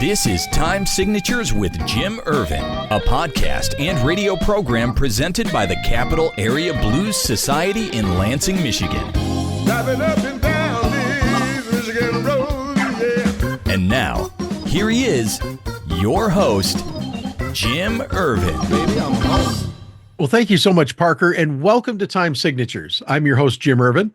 This is Time Signatures with Jim Ervin, a podcast and radio program presented by the Capital Area Blues Society in Lansing, Michigan. Driving up and down these Michigan roads, yeah. And now, here he is, your host, Jim Ervin. Baby, I'm home. Well, thank you so much, Parker, and welcome to Time Signatures. I'm your host, Jim Ervin,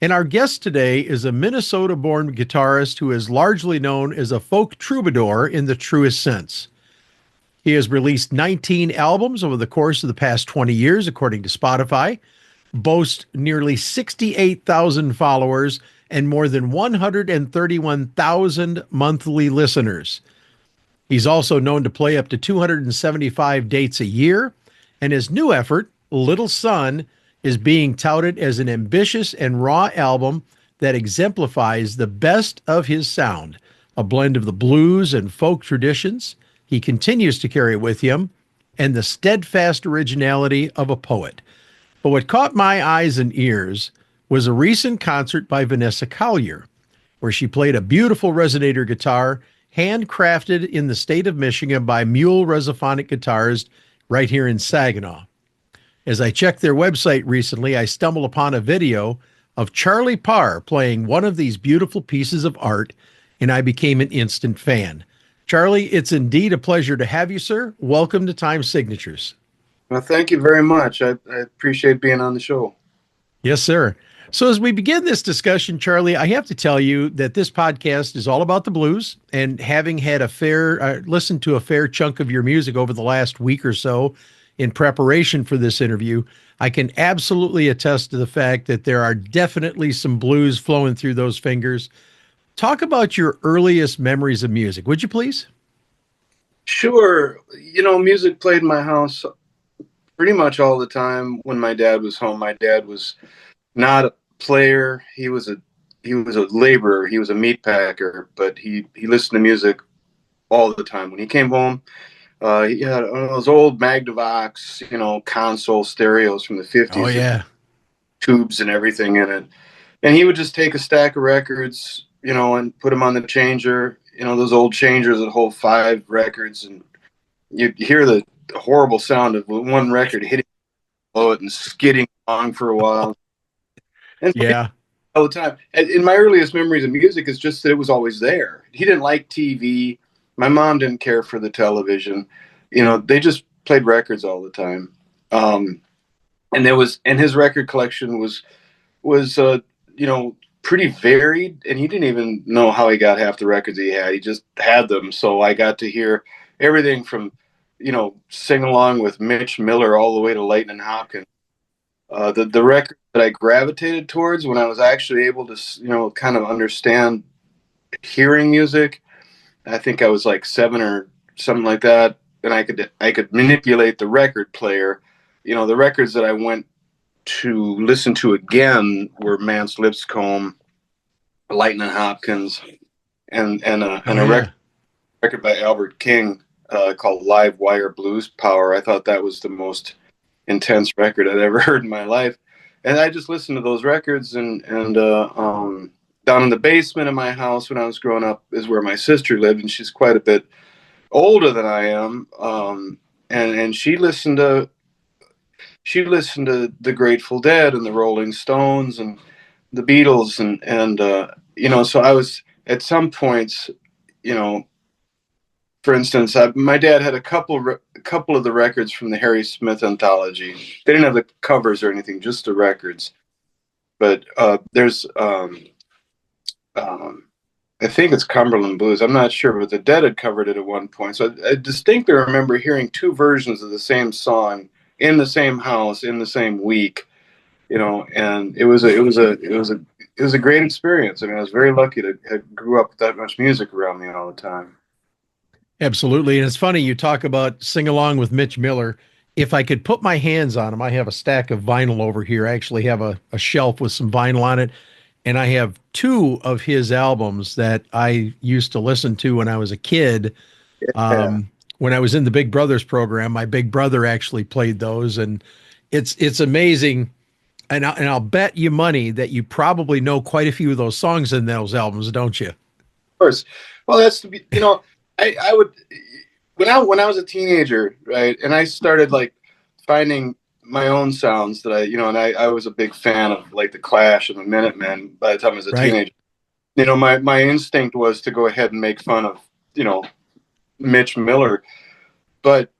and our guest today is a Minnesota-born guitarist who is largely known as a folk troubadour in the truest sense. He has released 19 albums over the course of the past 20 years, according to Spotify, boasts nearly 68,000 followers, and more than 131,000 monthly listeners. He's also known to play up to 275 dates a year, and his new effort, Little Sun, is being touted as an ambitious and raw album that exemplifies the best of his sound, a blend of the blues and folk traditions he continues to carry with him, and the steadfast originality of a poet. But what caught my eyes and ears was a recent concert by Vanessa Collier, where she played a beautiful resonator guitar handcrafted in the state of Michigan by Mule Resophonic Guitars right here in Saginaw. As I checked their website recently, I stumbled upon a video of Charlie Parr playing one of these beautiful pieces of art, and I became an instant fan. Charlie, it's indeed a pleasure to have you, sir. Welcome to Time Signatures. Well, thank you very much. I appreciate being on the show. Yes, sir. So as we begin this discussion, Charlie, I have to tell you that this podcast is all about the blues, and having had listened to a fair chunk of your music over the last week or so in preparation for this interview, I can absolutely attest to the fact that there are definitely some blues flowing through those fingers. Talk about your earliest memories of music, would you please? Sure. You know, music played in my house pretty much all the time when my dad was home. My dad was not a player. He was a laborer. He was a meat packer, but he listened to music all the time. When he came home, he had one of those old Magnavox, console stereos from the 50s. Oh, yeah. Tubes and everything in it. And he would just take a stack of records, and put them on the changer, those old changers that hold 5 records. And you hear the horrible sound of one record hitting below it and skidding along for a while. And yeah. All the time. And in my earliest memories of music is just that it was always there. He didn't like TV. My mom didn't care for the television. They just played records all the time. And his record collection was pretty varied, and he didn't even know how he got half the records he had. He just had them. So I got to hear everything from, Sing Along with Mitch Miller all the way to Lightnin' Hopkins. The record that I gravitated towards when I was actually able to, kind of understand hearing music, I think I was like 7 or something like that, and I could manipulate the record player. The records that I went to listen to again were Mance Lipscomb, Lightnin' Hopkins, and a record by Albert King called Live Wire Blues Power. I thought that was the most intense record I'd ever heard in my life, and I just listened to those records and down in the basement of my house when I was growing up is where my sister lived, and she's quite a bit older than I am. And she listened to the Grateful Dead and the Rolling Stones and the Beatles, and so I was at some points, for instance, my dad had a couple of the records from the Harry Smith anthology. They didn't have the covers or anything, just the records. But there's I think it's Cumberland Blues. I'm not sure, but the Dead had covered it at one point. So I distinctly remember hearing 2 versions of the same song in the same house in the same week, and it was a great experience. I mean, I was very lucky to have grew up with that much music around me all the time. Absolutely. And it's funny, you talk about Sing Along with Mitch Miller. If I could put my hands on them, I have a stack of vinyl over here. I actually have a shelf with some vinyl on it. And I have 2 of his albums that I used to listen to when I was a kid. When I was in the Big Brothers program, my big brother actually played those, and it's amazing. And I'll bet you money that you probably know quite a few of those songs in those albums, don't you? Of course. Well, that's I would when I was a teenager, right, and I started like finding my own sounds that and I was a big fan of like the Clash and the Minutemen by the time I was a Right. teenager. My instinct was to go ahead and make fun of, Mitch Miller, but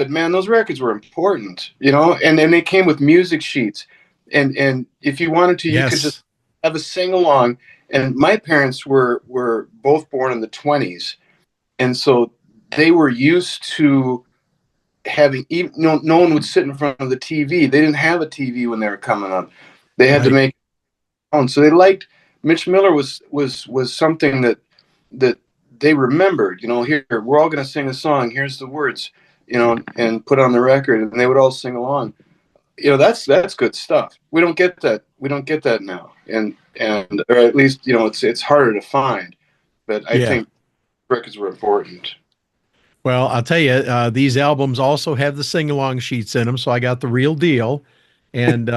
man, those records were important, and they came with music sheets, and if you wanted to, you could just Yes. have a sing along. And my parents were both born in the 20s, and so they were used to having even no one would sit in front of the TV. They didn't have a TV when they were coming up. They had to Right. make it own. So they liked Mitch Miller was something that they remembered. Here we're all going to sing a song. Here's the words. And put on the record, and they would all sing along. That's good stuff. We don't get that. We don't get that now, and or at least it's harder to find. But I Yeah. think records were important. Well, I'll tell you, these albums also have the sing-along sheets in them, so I got the real deal. And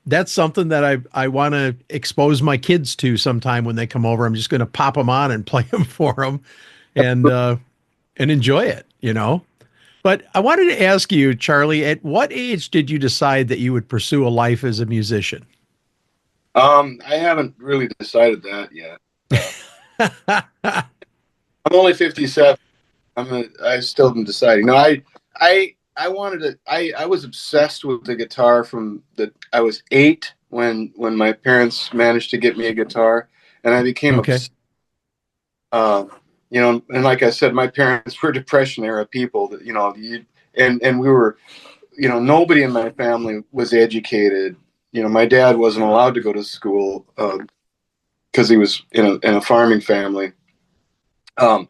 that's something that I want to expose my kids to sometime when they come over. I'm just going to pop them on and play them for them, and enjoy it. But I wanted to ask you, Charlie, at what age did you decide that you would pursue a life as a musician? I haven't really decided that yet. I'm only 57. I still haven't decided. No, I wanted to. I was obsessed with the guitar from the. I was 8 when my parents managed to get me a guitar, and I became Okay. obsessed. And like I said, my parents were Depression era people. That and we were, nobody in my family was educated. My dad wasn't allowed to go to school because he was in a farming family. I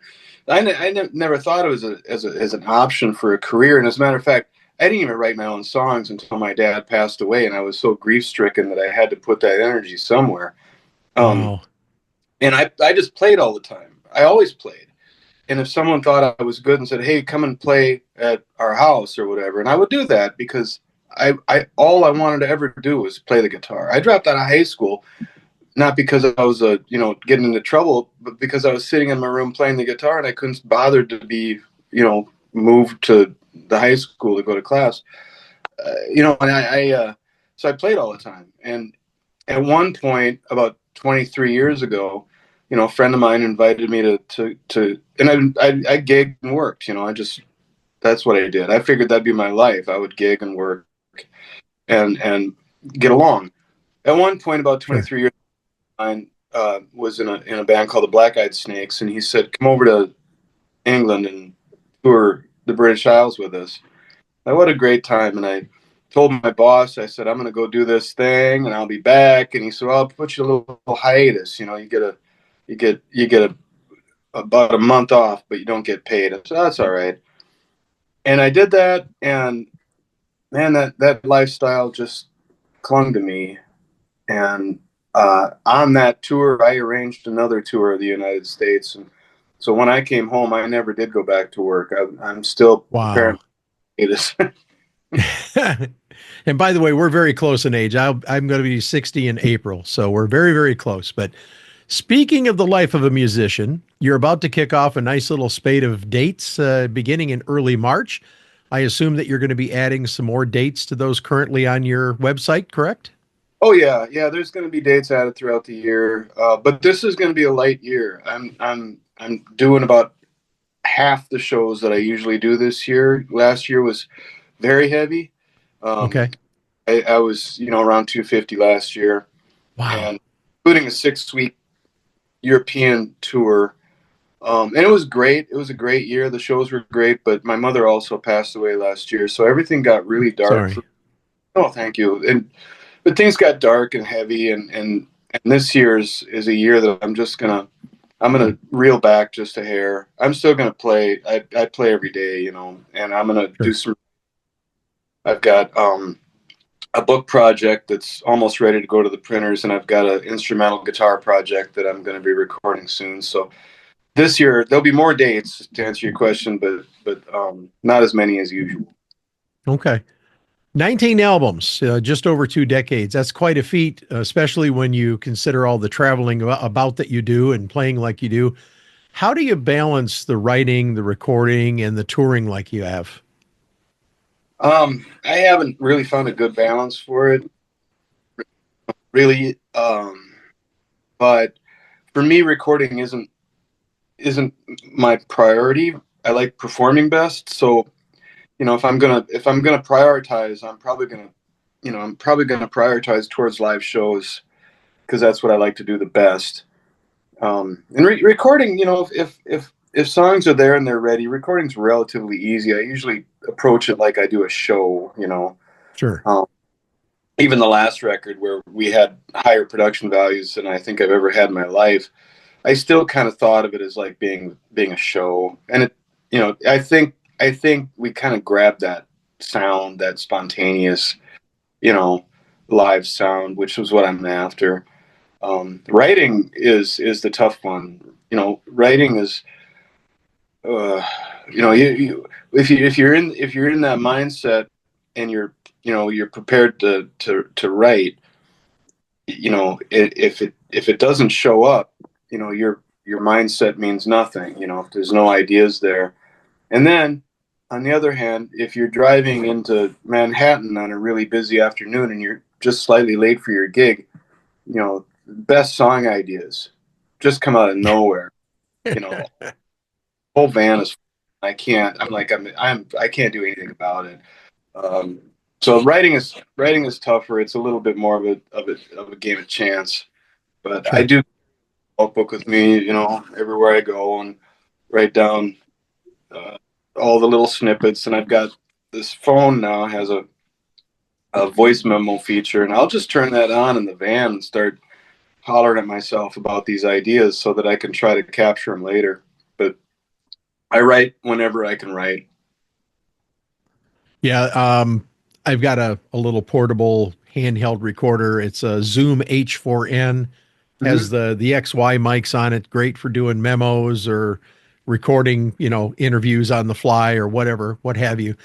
never thought it was as an option for a career. And as a matter of fact, I didn't even write my own songs until my dad passed away, and I was so grief stricken that I had to put that energy somewhere. Wow. And I just played all the time. I always played. And if someone thought I was good and said, "Hey, come and play at our house" or whatever, and I would do that because I all I wanted to ever do was play the guitar. I dropped out of high school not because I was getting into trouble, but because I was sitting in my room playing the guitar and I couldn't bother to be moved to the high school to go to class. And so I played all the time. And at one point, about 23 years ago, a friend of mine invited me to and I gigged and worked. That's what I did. I figured that'd be my life. I would gig and work and get along. At one point, about 23 years ago, I was in a band called the Black Eyed Snakes, and he said, "Come over to England and tour the British Isles with us." What a great time. And I told my boss, I said, "I'm going to go do this thing and I'll be back." And he said, "Well, I'll put you a little hiatus. You get about a month off, but you don't get paid." I said, "That's all right." And I did that. And man, that lifestyle just clung to me. And on that tour, I arranged another tour of the United States. And so when I came home, I never did go back to work. I'm still preparing Wow. hiatus. And by the way, we're very close in age. I'm going to be 60 in April, so we're very, very close. But speaking of the life of a musician, you're about to kick off a nice little spate of dates beginning in early March. I assume that you're going to be adding some more dates to those currently on your website, correct? Oh yeah. There's going to be dates added throughout the year, but this is going to be a light year. I'm doing about half the shows that I usually do this year. Last year was very heavy. Okay. I was around 250 last year, Wow. and including a 6-week European tour. And it was great. It was a great year. The shows were great, but my mother also passed away last year, so everything got really dark. Sorry. Oh, thank you. But things got dark and heavy, and this year is a year that I'm gonna reel back just a hair. I'm still gonna play. I play every day, and I'm gonna do some. I've got a book project that's almost ready to go to the printers, and I've got an instrumental guitar project that I'm going to be recording soon. So this year there'll be more dates to answer your question, but not as many as usual. Okay. 19 albums, just over 2 decades. That's quite a feat, especially when you consider all the traveling about that you do and playing like you do. How do you balance the writing, the recording, and the touring like you have? I haven't really found a good balance for it, really. But for me, recording isn't my priority. I like performing best. So, if I'm gonna prioritize, I'm probably gonna prioritize towards live shows because that's what I like to do the best. And recording, if songs are there and they're ready, recording's relatively easy. I usually approach it like I do a show. Sure. Um, Even the last record where we had higher production values than I think I've ever had in my life, I still kind of thought of it as like being a show. And I think we kind of grabbed that sound, that spontaneous, you know, live sound, which was what I'm after. Writing is the tough one. Writing is, if you're in that mindset and you're prepared to write, if it doesn't show up, your mindset means nothing. If there's no ideas there. And then on the other hand, if you're driving into Manhattan on a really busy afternoon and you're just slightly late for your gig, best song ideas just come out of nowhere. Whole van is. I can't. I can't do anything about it. So writing is tougher. It's a little bit more of a game of chance. But I Sure. do a notebook with me, everywhere I go, and write down all the little snippets. And I've got this phone now has a voice memo feature, and I'll just turn that on in the van and start hollering at myself about these ideas so that I can try to capture them later. But I write whenever I can write. Yeah. I've got a little portable handheld recorder. It's a Zoom H4n, has Mm-hmm. the XY mics on it. Great for doing memos or recording, interviews on the fly or whatever, what have you.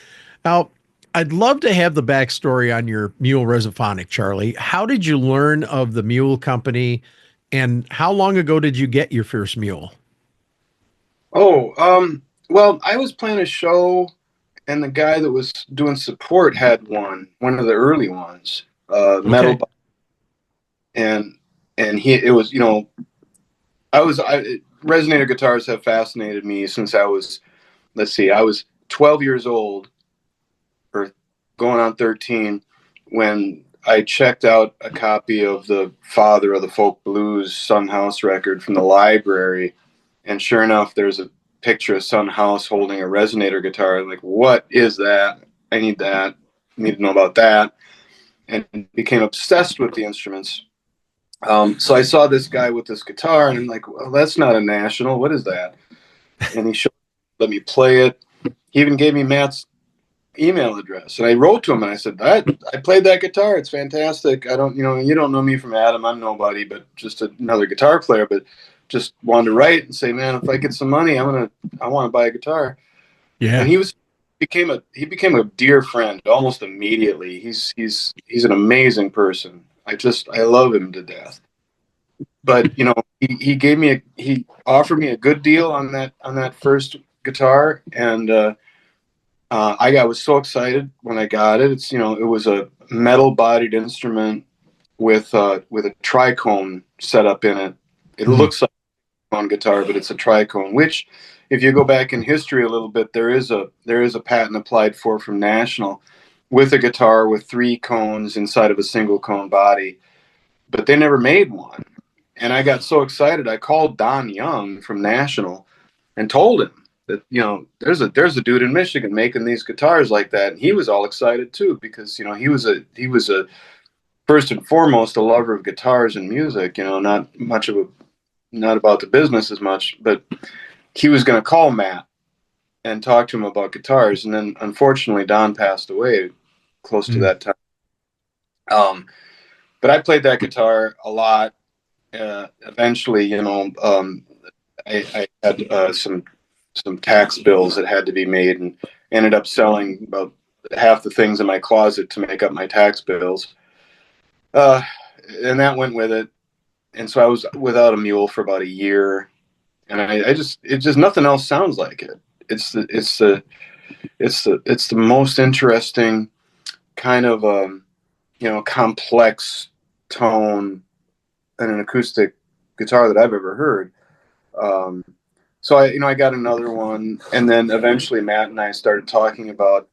Now, I'd love to have the backstory on your mule Resophonic, Charlie. How did you learn of the mule company, and how long ago did you get your first mule? Oh, well, I was playing a show, and the guy that was doing support had one of the early ones, metal, Okay. and it was, resonator guitars have fascinated me since I was, let's see, I was 12 years old, or going on 13, when I checked out a copy of the Father of the Folk Blues Son House record from the library. And sure enough, there's a picture of Son House holding a resonator guitar. I'm like, what is that? I need that. I need to know about that. And became obsessed with the instruments. So I saw this guy with this guitar, and I'm like, well, that's not a National. What is that? And let me play it. He even gave me Matt's email address, and I wrote to him and I said, I played that guitar. It's fantastic. I don't, you don't know me from Adam. I'm nobody, but just another guitar player. But just wanted to write and say, man, if I get some money, I want to buy a guitar. And Yeah. he became a dear friend almost immediately. He's an amazing person. I love him to death. But he offered me a good deal on that first guitar, and I was so excited when I got it. It was a metal bodied instrument with a tricone set up in it. It Hmm. looks like on guitar, but it's a tricone, which, if you go back in history a little bit, there is a patent applied for from National with a guitar with three cones inside of a single cone body, but they never made one. And I got so excited, I called Don Young from National and told him that there's a dude in Michigan making these guitars like that, and he was all excited too because he was a first and foremost a lover of guitars and music. Not about the business as much, but he was going to call Matt and talk to him about guitars. And then unfortunately, Don passed away close to Mm. that time. But I played that guitar a lot. Eventually, I had some tax bills that had to be made, and ended up selling about half the things in my closet to make up my tax bills. And that went with it. And so I was without a mule for about a year. and it just nothing else sounds like it. It's the most interesting kind of complex tone in an acoustic guitar that I've ever heard. Um, so I got another one, and then eventually Matt and I started talking about,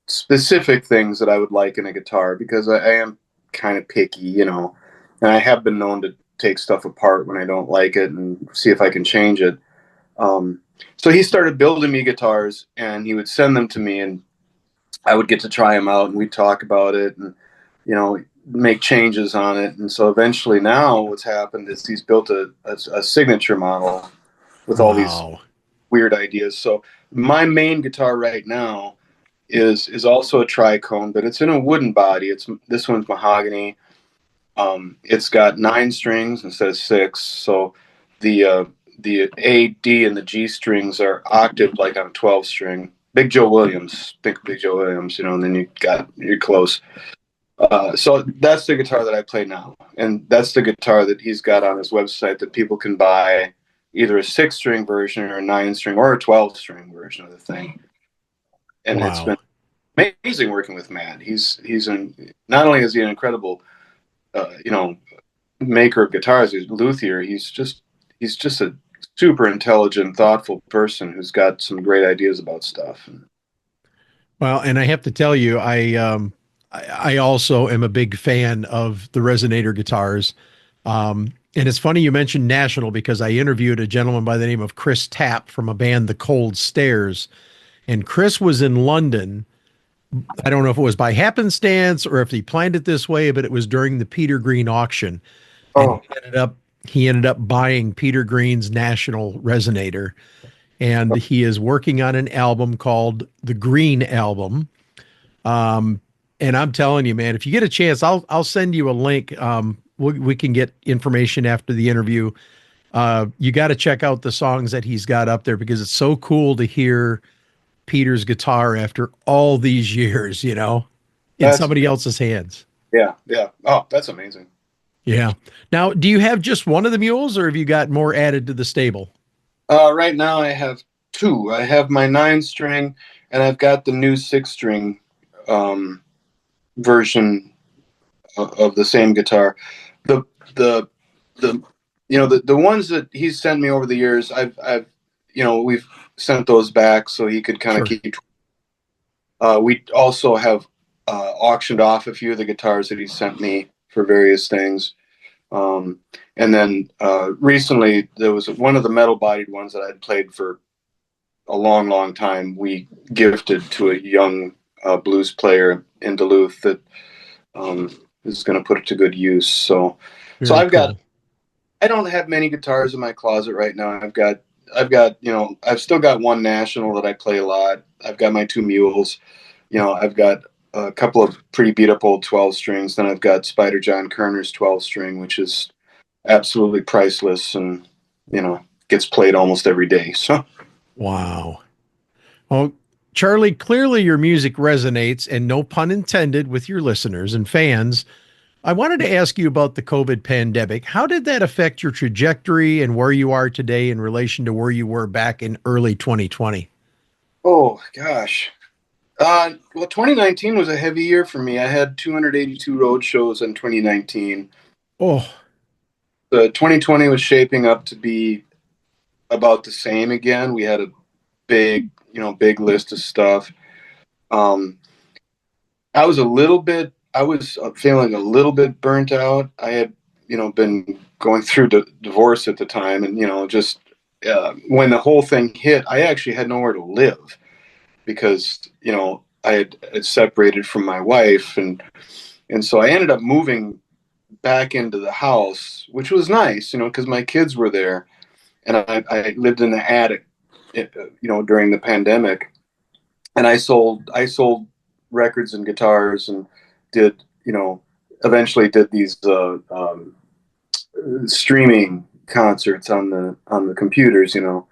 specific things that I would like in a guitar, because I am kind of picky, and I have been known to take stuff apart when I don't like it and see if I can change it. Um, so he started building me guitars, and he would send them to me, and I would get to try them out, and we'd talk about it, and make changes on it. And so eventually, now what's happened is he's built a signature model with all these Wow. weird ideas. So my main guitar right now is also a tricone, but it's in a wooden body. This one's mahogany. It's got 9 strings instead of 6. So the A, D, and the G strings are octaved like on a 12 string. Big Joe Williams. Think of Big Joe Williams, and then you're close. So that's the guitar that I play now, and that's the guitar that he's got on his website that people can buy, either a 6-string version or a 9-string or a 12-string version of the thing. And it's Wow. been amazing working with Matt. Not only is he an incredible, maker of guitars, he's a luthier. He's just a super intelligent, thoughtful person who's got some great ideas about stuff. Well, and I have to tell you, I also am a big fan of the Resonator guitars. And it's funny you mentioned National, because I interviewed a gentleman by the name of Chris Tapp from a band, The Cold Stairs. And Chris was in London. I don't know if it was by happenstance or if he planned it this way, but it was during the Peter Green auction. And Oh, he ended up buying Peter Green's National Resonator. And he is working on an album called the Green Album. And I'm telling you, man, if you get a chance, I'll send you a link. We can get information after the interview. You got to check out the songs that he's got up there, because it's so cool to hear Peter's guitar after all these years, in that's somebody else's hands. yeah, yeah. Oh, that's amazing. Yeah. Now, do you have just one of the mules, or have you got more added to the stable? Right now I have 2. I have my 9-string, and I've got the new 6-string version of the same guitar. The the the ones that he's sent me over the years, we've sent those back so he could kind of Sure. keep. We also have auctioned off a few of the guitars that he sent me for various things. And then recently there was one of the metal bodied ones that I'd played for a long, long time. We gifted to a young blues player in Duluth that is going to put it to good use. So Very cool. I don't have many guitars in my closet right now. I've still got one National that I play a lot. I've got my 2 mules. I've got a couple of pretty beat up old 12 strings. Then I've got Spider John Kerner's 12 string, which is absolutely priceless and, gets played almost every day. So, Wow. Well, Charlie, clearly your music resonates, and no pun intended, with your listeners and fans. I wanted to ask you about the COVID pandemic. How did that affect your trajectory and where you are today in relation to where you were back in early 2020? oh gosh. Well, 2019 was a heavy year for me. I had 282 road shows in 2019. Oh, 2020 was shaping up to be about the same again. We had a big list of stuff. Um, I was feeling a little bit burnt out. I had, been going through divorce at the time, and, just when the whole thing hit, I actually had nowhere to live because, I had separated from my wife, and so I ended up moving back into the house, which was nice, because my kids were there, and I lived in the attic, during the pandemic, and I sold records and guitars, and did eventually did these streaming concerts on the computers, and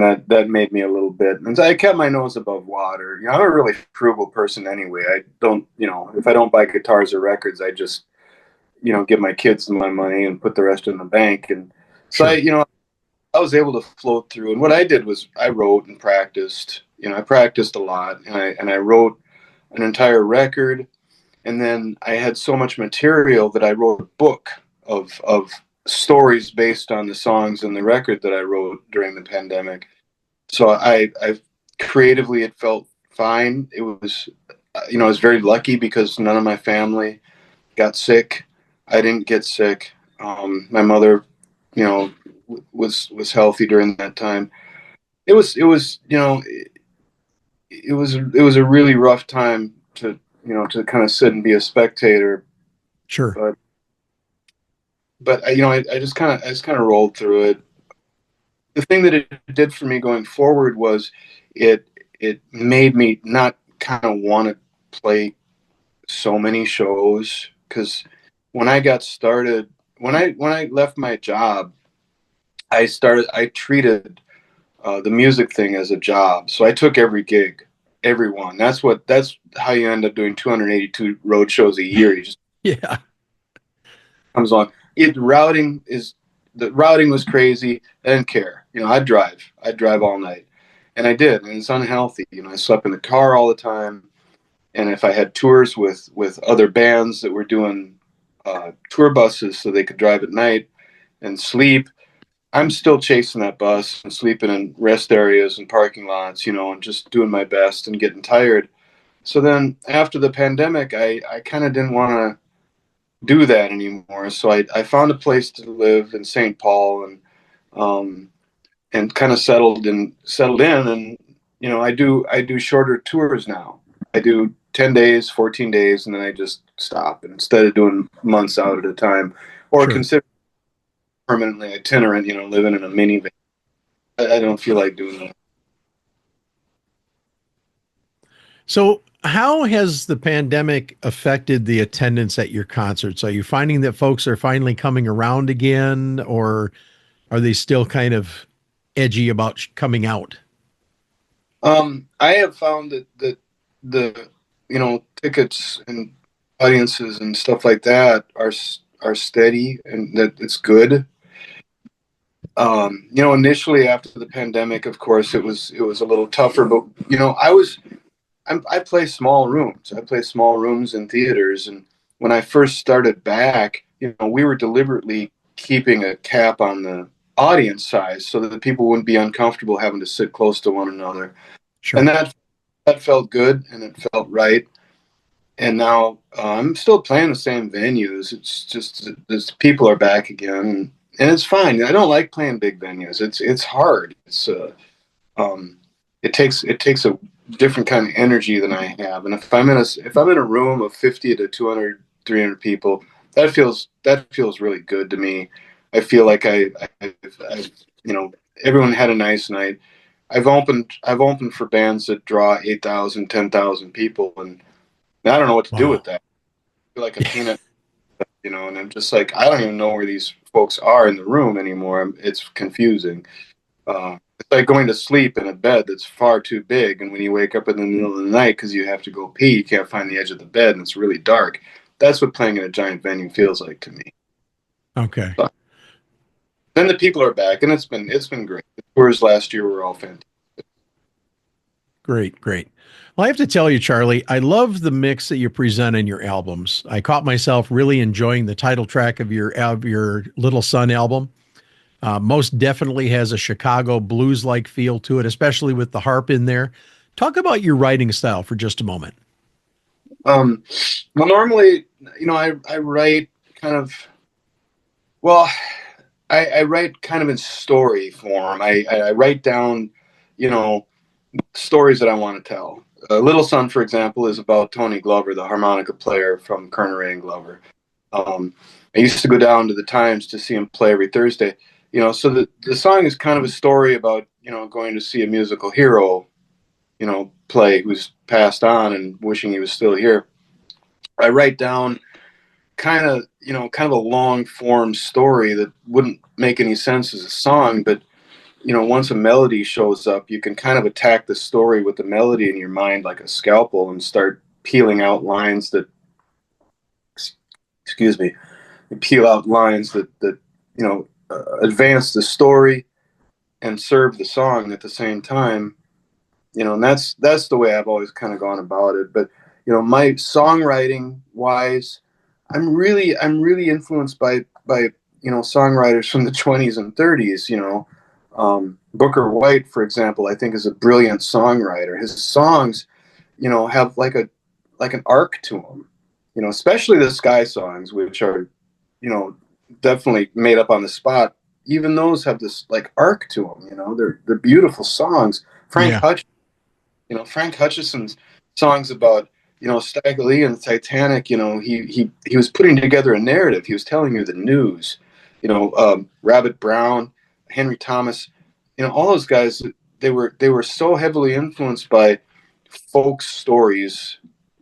that made me a little bit, and so I kept my nose above water. I'm a really frugal person anyway. I don't, if I don't buy guitars or records, I just, give my kids my money and put the rest in the bank. And so sure. I was able to float through. And what I did was I wrote and practiced. I practiced a lot, and I wrote an entire record. And then I had so much material that I wrote a book of stories based on the songs and the record that I wrote during the pandemic. So I creatively, it felt fine. It was, I was very lucky because none of my family got sick. I didn't get sick. My mother, was healthy during that time. It was a really rough time to kind of sit and be a spectator. Sure. But I just kind of rolled through it. The thing that it did for me going forward was it made me not kind of want to play so many shows, because when I got started, when I left my job, I treated the music thing as a job. So I took every gig, every one. That's how you end up doing 282 road shows a year. You just Yeah. comes on. The routing was crazy. I didn't care. I'd drive all night, and I did, and it's unhealthy. I slept in the car all the time, and if I had tours with other bands that were doing tour buses so they could drive at night and sleep, I'm still chasing that bus and sleeping in rest areas and parking lots, and just doing my best and getting tired. So then after the pandemic, I kind of didn't want to do that anymore. So I found a place to live in St. Paul, and kind of settled in, and I do shorter tours now. I do 10 days, 14 days, and then I just stop. And instead of doing months out at a time, or Sure. consider permanently itinerant, living in a minivan. I don't feel like doing that. So, how has the pandemic affected the attendance at your concerts? Are you finding that folks are finally coming around again, or are they still kind of edgy about coming out? I have found that the tickets and audiences and stuff like that are steady, and that it's good. Initially after the pandemic, of course, it was a little tougher, but I play small rooms. I play small rooms in theaters, and when I first started back, we were deliberately keeping a cap on the audience size so that the people wouldn't be uncomfortable having to sit close to one another, Sure. and that felt good and it felt right. And now I'm still playing the same venues. It's just that people are back again, and it's fine. I don't like playing big venues. It's hard. Um, it takes a different kind of energy than I have. And if I'm in a room of 50 to 200, 300 people, that feels really good to me. I feel like I everyone had a nice night. I've opened for bands that draw 8,000, 10,000 people, and I don't know what to do Wow. with that. I feel like a peanut, and I'm just like, I don't even know where these folks are in the room anymore. It's confusing. It's like going to sleep in a bed that's far too big, and when you wake up in the middle of the night because you have to go pee, you can't find the edge of the bed, and it's really dark. That's what playing in a giant venue feels like to me. Okay. So, then the people are back, and it's been great. The tours last year were all fantastic. Great, great. Well, I have to tell you, Charlie, I love the mix that you present in your albums. I caught myself really enjoying the title track of your Little Sun album. Most definitely has a Chicago blues-like feel to it, especially with the harp in there. Talk about your writing style for just a moment. Um, well, normally, I write kind of, well, I write kind of in story form. I write down, you know, stories that I want to tell. Little Sun, for example, is about Tony Glover, the harmonica player from Kerner and Glover. Um, I used to go down to the Times to see him play every Thursday. So the song is kind of a story about going to see a musical hero, play, who's passed on and wishing he was still here. I write down kind of a long form story that wouldn't make any sense as a song, but once a melody shows up, you can kind of attack the story with the melody in your mind like a scalpel and start peeling out lines that, excuse me, peel out lines that advance the story, and serve the song at the same time. And that's the way I've always kind of gone about it. But my songwriting wise, I'm really influenced by songwriters from the 20s and 30s. Booker White, for example, I think is a brilliant songwriter. His songs, have like an arc to them. Especially the Sky songs, which are, definitely made up on the spot. Even those have this like arc to them. They're beautiful songs. Frank Hutchison's songs about Stagger Lee and the Titanic. He was putting together a narrative. He was telling you the news. Rabbit Brown, Henry Thomas, all those guys. They were so heavily influenced by folk stories,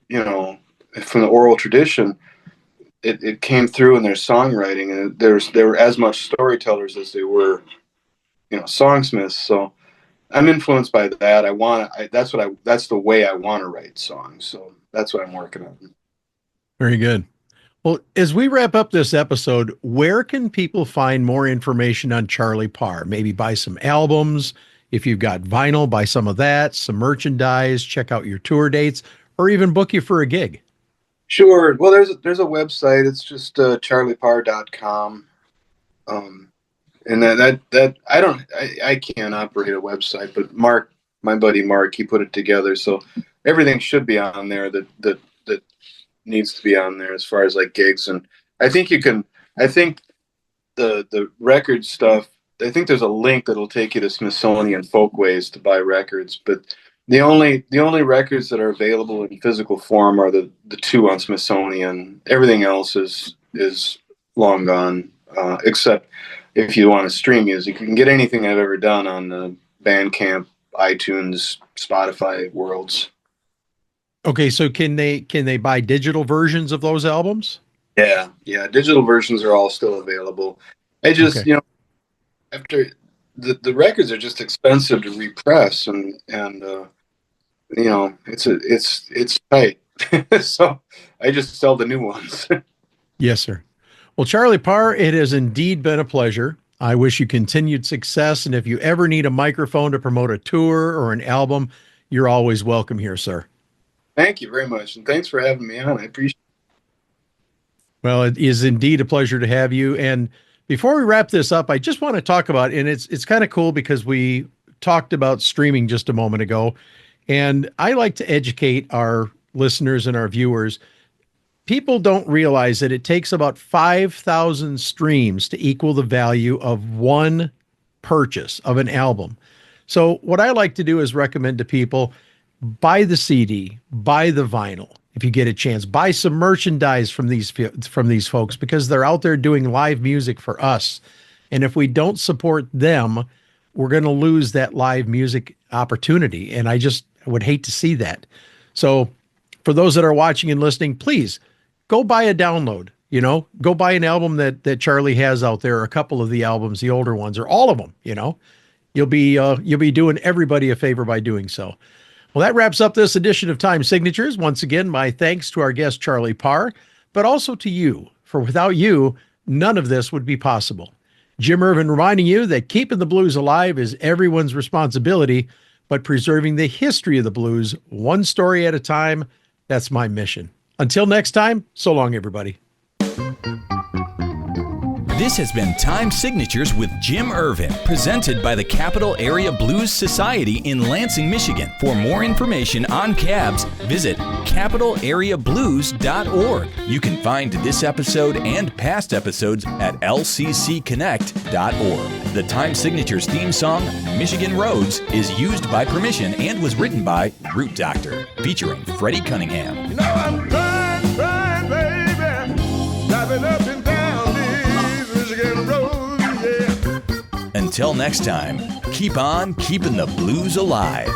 from the oral tradition. It came through in their songwriting, and they were as much storytellers as they were, songsmiths. So I'm influenced by that. That's the way I want to write songs. So that's what I'm working on. Very good. Well, as we wrap up this episode, where can people find more information on Charlie Parr? Maybe buy some albums. If you've got vinyl, buy some of that, some merchandise, check out your tour dates, or even book you for a gig. Sure. Well, there's a website. It's just charlieparr.com. And that I can't operate a website, but Mark, my buddy Mark, he put it together. So everything should be on there that needs to be on there as far as like gigs. And I think the record stuff, I think there's a link that'll take you to Smithsonian Folkways to buy records, but the only records that are available in physical form are the two on Smithsonian. Everything else is long gone, except if you want to stream music. You can get anything I've ever done on the Bandcamp, iTunes, Spotify worlds. Okay, so can they buy digital versions of those albums? Yeah, digital versions are all still available. I just, after the records are just expensive to repress, and it's tight. So I just sell the new ones. Yes, sir. Well, Charlie Parr, it has indeed been a pleasure. I wish you continued success, and if you ever need a microphone to promote a tour or an album, you're always welcome here, sir. Thank you very much, and thanks for having me on. I appreciate it. Well, it is indeed a pleasure to have you. And before we wrap this up, I just want to talk about, and it's kind of cool because we talked about streaming just a moment ago, and I like to educate our listeners and our viewers. People don't realize that it takes about 5,000 streams to equal the value of one purchase of an album. So what I like to do is recommend to people, buy the CD, buy the vinyl. If you get a chance, buy some merchandise from these folks, because they're out there doing live music for us. And if we don't support them, we're going to lose that live music opportunity. And I would hate to see that. So for those that are watching and listening, please go buy a download, go buy an album that Charlie has out there, or a couple of the albums, the older ones, or all of them. You'll be doing everybody a favor by doing so. Well, that wraps up this edition of Time Signatures. Once again, my thanks to our guest, Charlie Parr, but also to you, for without you, none of this would be possible. Jim Ervin reminding you that keeping the blues alive is everyone's responsibility, but preserving the history of the blues, one story at a time, that's my mission. Until next time, so long, everybody. This has been Time Signatures with Jim Ervin, presented by the Capital Area Blues Society in Lansing, Michigan. For more information on cabs, visit capitalareablues.org. You can find this episode and past episodes at lccconnect.org. The Time Signatures theme song, Michigan Roads, is used by permission and was written by Root Doctor, featuring Freddie Cunningham. I'm trying, baby, driving up and down these Michigan roads, yeah. Until next time, keep on keeping the blues alive.